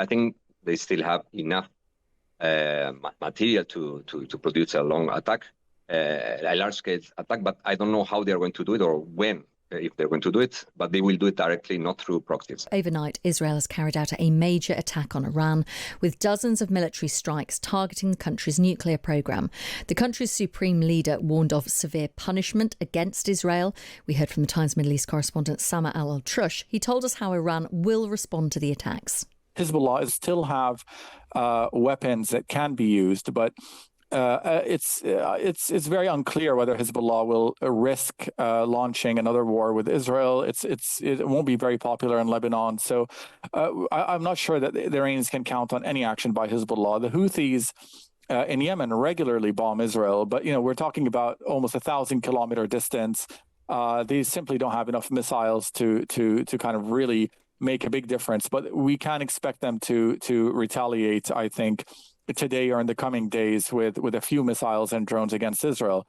I think they still have enough material to produce a long attack, a large-scale attack, but I don't know how they are going to do it or when, if they're going to do it, but they will do it directly, not through proxies. Overnight, Israel has carried out a major attack on Iran, with dozens of military strikes targeting the country's nuclear programme. The country's supreme leader warned of severe punishment against Israel. We heard from the Times Middle East correspondent Sama Al-Altrush. He told us how Iran will respond to the attacks. Hezbollah still have weapons that can be used, but it's very unclear whether Hezbollah will risk launching another war with Israel. It won't be very popular in Lebanon, so I'm not sure that the Iranians can count on any action by Hezbollah. The Houthis in Yemen regularly bomb Israel, but we're talking about almost 1,000-kilometer distance. They simply don't have enough missiles to kind of really make a big difference, but we can expect them to retaliate, I think, today or in the coming days with a few missiles and drones against Israel.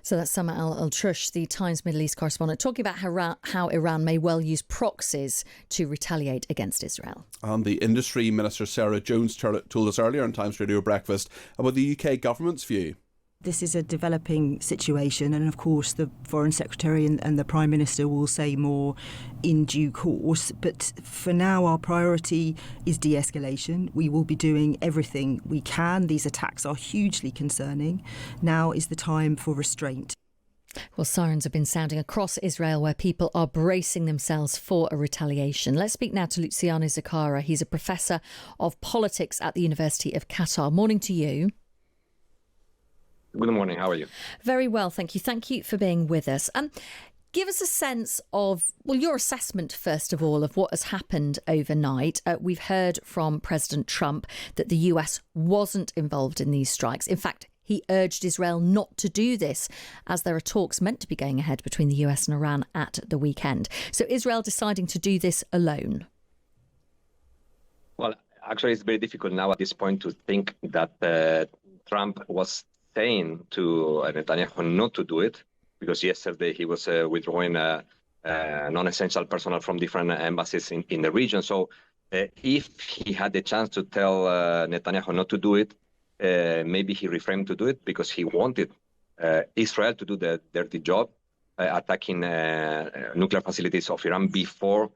So that's Sama Al-Altrush, the Times Middle East correspondent, talking about how Iran may well use proxies to retaliate against Israel. And the Industry Minister Sarah Jones told us earlier on Times Radio Breakfast about the UK government's view. This is a developing situation, and of course the Foreign Secretary and the Prime Minister will say more in due course. But for now, our priority is de-escalation. We will be doing everything we can. These attacks are hugely concerning. Now is the time for restraint. Well, sirens have been sounding across Israel, where people are bracing themselves for a retaliation. Let's speak now to Luciano Zaccara. He's a professor of politics at the University of Qatar. Morning to you. Good morning. How are you? Very well, thank you. Thank you for being with us. Give us a sense of, your assessment, first of all, of what has happened overnight. We've heard from President Trump that the US wasn't involved in these strikes. In fact, he urged Israel not to do this, as there are talks meant to be going ahead between the US and Iran at the weekend. So Israel deciding to do this alone? Well, actually, it's very difficult now at this point to think that Trump was saying to Netanyahu not to do it, because yesterday he was withdrawing non-essential personnel from different embassies in the region. So if he had the chance to tell Netanyahu not to do it, maybe he refrained to do it because he wanted Israel to do the dirty job, attacking nuclear facilities of Iran before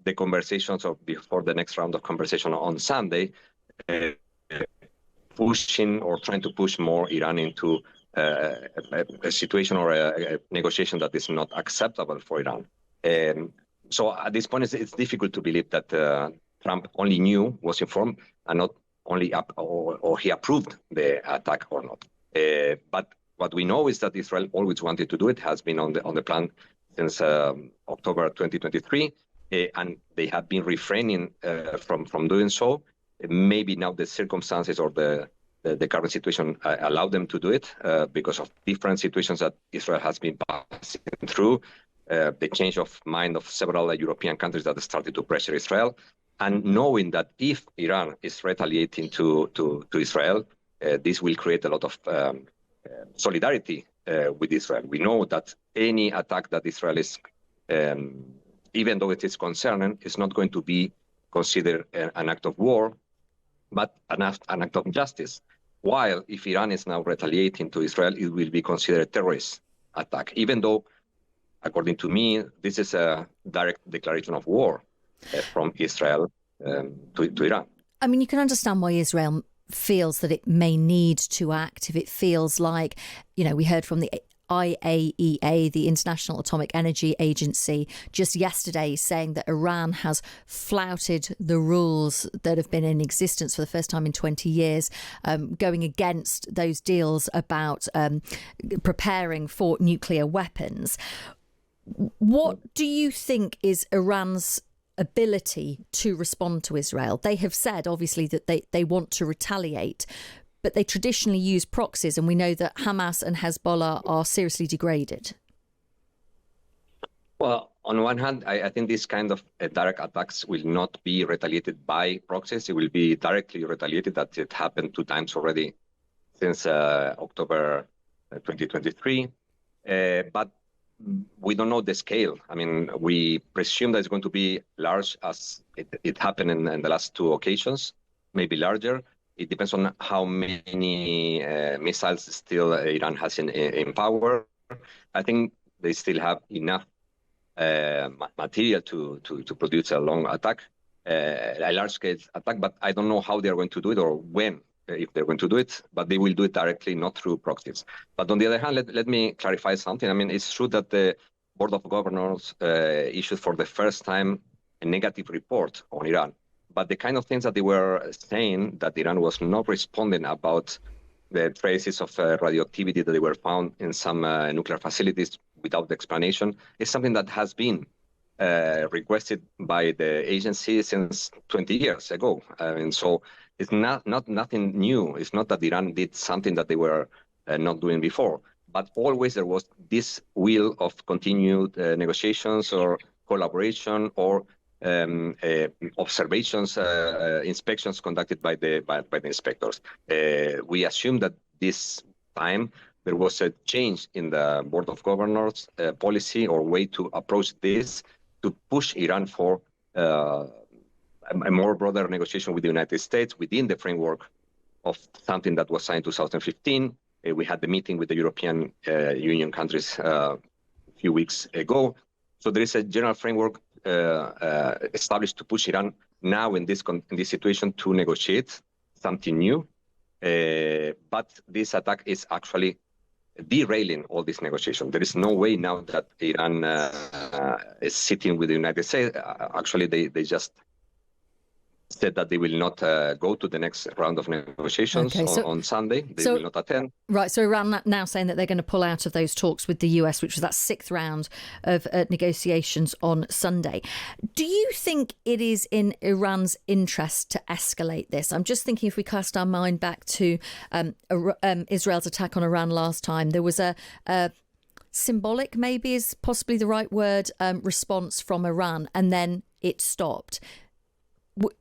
the conversations or before the next round of conversation on Sunday, pushing or trying to push more Iran into a situation or a negotiation that is not acceptable for Iran. So at this point, it's difficult to believe that Trump only knew, was informed, and not only or he approved the attack or not. But what we know is that Israel always wanted to do it, has been on the plan since October 2023, and they have been refraining from doing so. Maybe now the circumstances or the current situation allow them to do it because of different situations that Israel has been passing through, the change of mind of several European countries that started to pressure Israel, and knowing that if Iran is retaliating to Israel, this will create a lot of solidarity with Israel. We know that any attack that Israel is, even though it is concerning, is not going to be considered an act of war, but an act of justice. While if Iran is now retaliating to Israel, it will be considered a terrorist attack, even though, according to me, this is a direct declaration of war from Israel to Iran. I mean, you can understand why Israel feels that it may need to act if it feels like, we heard from the IAEA, the International Atomic Energy Agency, just yesterday saying that Iran has flouted the rules that have been in existence for the first time in 20 years, going against those deals about preparing for nuclear weapons. What do you think is Iran's ability to respond to Israel? They have said, obviously, that they want to retaliate, but they traditionally use proxies, and we know that Hamas and Hezbollah are seriously degraded. Well, on one hand, I think this kind of direct attacks will not be retaliated by proxies. It will be directly retaliated. That it happened 2 times already since October 2023. But we don't know the scale. I mean, we presume that it's going to be large as it happened in the last two occasions, maybe larger. It depends on how many missiles still Iran has in power. I think they still have enough material to produce a long attack, a large-scale attack, but I don't know how they are going to do it or when, if they're going to do it, but they will do it directly, not through proxies. But on the other hand, let me clarify something. I mean, it's true that the Board of Governors issued for the first time a negative report on Iran. But the kind of things that they were saying, that Iran was not responding about the traces of radioactivity that they were found in some nuclear facilities without explanation, is something that has been requested by the agency since 20 years ago. And so it's not nothing new. It's not that Iran did something that they were not doing before, but always there was this will of continued negotiations or collaboration or observations, inspections conducted by the inspectors. We assume that this time there was a change in the Board of Governors policy or way to approach this, to push Iran for a more broader negotiation with the United States within the framework of something that was signed in 2015. We had the meeting with the European Union countries a few weeks ago. So there is a general framework established to push Iran now in this situation to negotiate something new. But this attack is actually derailing all this negotiation. There is no way now that Iran is sitting with the United States. Actually, they just said that they will not go to the next round of negotiations on Sunday. They will not attend. Right, so Iran now saying that they're going to pull out of those talks with the US, which was that sixth round of negotiations on Sunday. Do you think it is in Iran's interest to escalate this? I'm just thinking, if we cast our mind back to Israel's attack on Iran last time, there was a symbolic, maybe is possibly the right word, response from Iran, and then it stopped.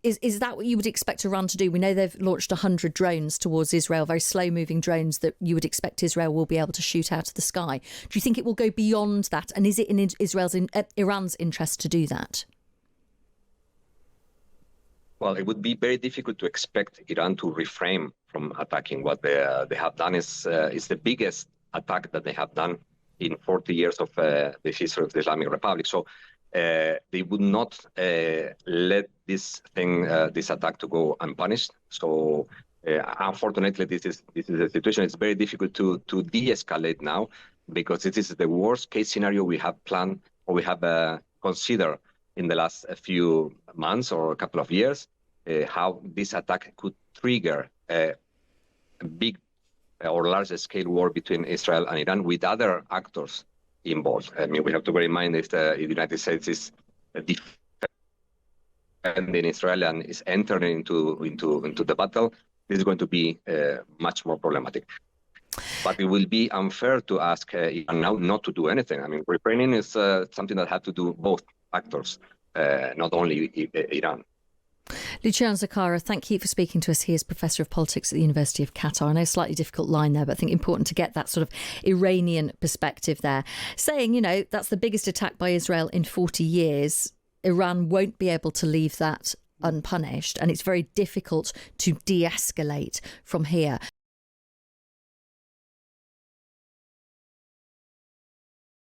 Is that what you would expect Iran to do? We know they've launched 100 drones towards Israel, very slow-moving drones that you would expect Israel will be able to shoot out of the sky. Do you think it will go beyond that? And is it in Iran's interest to do that? Well, it would be very difficult to expect Iran to refrain from attacking. What they have done is the biggest attack that they have done in 40 years of the history of the Islamic Republic. So they would not let this attack to go unpunished. So unfortunately, this is a situation. It's very difficult to de-escalate now, because this is the worst case scenario we have planned or we have considered in the last few months or a couple of years, how this attack could trigger a big or large scale war between Israel and Iran with other actors involved. I mean, we have to bear in mind, if the United States is defending Israel and is entering into the battle, this is going to be much more problematic. But it will be unfair to ask Iran now not to do anything. I mean, refraining is something that had to do both actors, not only Iran. Luciano Zaccara, thank you for speaking to us. He is Professor of Politics at the University of Qatar. I know, slightly difficult line there, but I think important to get that sort of Iranian perspective there. Saying, you know, that's the biggest attack by Israel in 40 years. Iran won't be able to leave that unpunished, and it's very difficult to de-escalate from here.